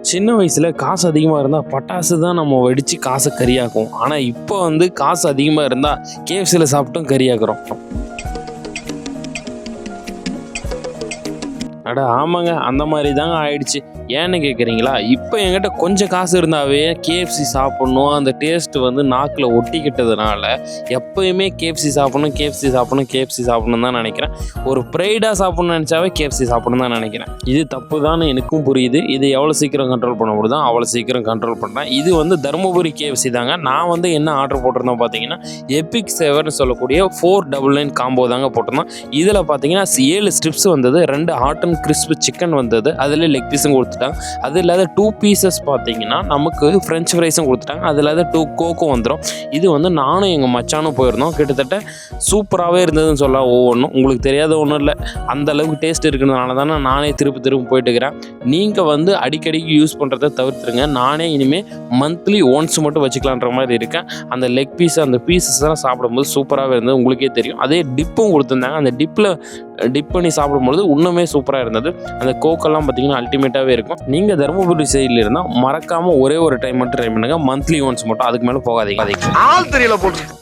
சின்ன வயசில் காசு அதிகமாக இருந்தால் பட்டாசு தான் நம்ம வெடித்து காசை கறியாக்கும். ஆனால் இப்போ வந்து காசு அதிகமாக இருந்தால் கேஎஃப்சியில் சாப்பிட்டும் கறியாக்குறோம். அட ஆமாங்க, அந்த மாதிரி தாங்க ஆயிடுச்சு. ஏன்னு கேட்குறீங்களா? இப்போ என்கிட்ட கொஞ்சம் காசு இருந்தாவே கேஎஃப்சி சாப்பிட்ணும், அந்த டேஸ்ட்டு வந்து நாக்கில் ஒட்டிக்கிட்டதுனால எப்போயுமே கேஎஃப்சி சாப்பிட்ணும் தான் நினைக்கிறேன். ஒரு ப்ரைடாக சாப்பிட்ணுன்னு நினச்சாவே கேஎஃப்சி சாப்பிட்ணும் தான் நினைக்கிறேன். இது தப்பு தான் எனக்கும் புரியுது. இது எவ்வளோ சீக்கிரம் கண்ட்ரோல் பண்ண முடியுதோ அவ்வளோ சீக்கிரம் கண்ட்ரோல் பண்ணுறேன். இது வந்து தருமபுரி கேஎஃப்சி தாங்க. நான் வந்து என்ன ஆர்டர் போட்டிருந்தேன் பார்த்தீங்கன்னா, எபிக் சேவர்னு சொல்லக்கூடிய 499 காம்போ தாங்க போட்டிருந்தோம். இதில் பார்த்தீங்கன்னா 7 ஸ்ட்ரிப்ஸ் வந்தது, 2 ஹாட் அண்ட் கிறிஸ்பி சிக்கன் வந்தது, அதில் லெக் பீஸும் கொடுத்துட்டாங்க. அது இல்லாத 2 பீசஸ் பார்த்தீங்கன்னா நமக்கு ஃப்ரெஞ்ச் ஃப்ரைஸும் கொடுத்துட்டாங்க. அது இல்லாத 2 கோக்கும் வந்துடும். இது வந்து நானும் எங்கள் மச்சானும் போயிருந்தோம். கிட்டத்தட்ட சூப்பராகவே இருந்ததுன்னு சொல்லலாம். ஒவ்வொன்றும் உங்களுக்கு தெரியாத ஒன்றும் இல்லை, அந்த அளவுக்கு டேஸ்ட் இருக்கிறதுனால தானே நானே திரும்ப போயிட்டு இருக்கிறேன். நீங்கள் வந்து அடிக்கடிக்கு யூஸ் பண்ணுறதை தவிர்த்துருங்க. நானே இனிமேல் மந்த்லி ஒன்ஸ் மட்டும் வச்சுக்கலான்ற மாதிரி இருக்கேன். அந்த லெக் பீஸ் அந்த பீசஸ்லாம் சாப்பிடும்போது சூப்பராகவே இருந்தது, உங்களுக்கே தெரியும். அதே டிப்பும் கொடுத்துருந்தாங்க. அந்த டிப் பண்ணி சாப்பிடும்பொழுது இன்னுமே சூப்பராக இருந்தது. அந்த கோக்கெல்லாம் பார்த்தீங்கன்னா அல்டிமேட்டாகவே இருக்கும். நீங்கள் தருமபுரி சைடில் இருந்தால் மறக்காமல் ஒரே ஒரு டைம் மட்டும் ட்ரை பண்ணுங்கள். மந்த்லி ஒன்ஸ் மட்டும், அதுக்கு மேலே போகாதீங்க. ஆள் தெரியல போட்டு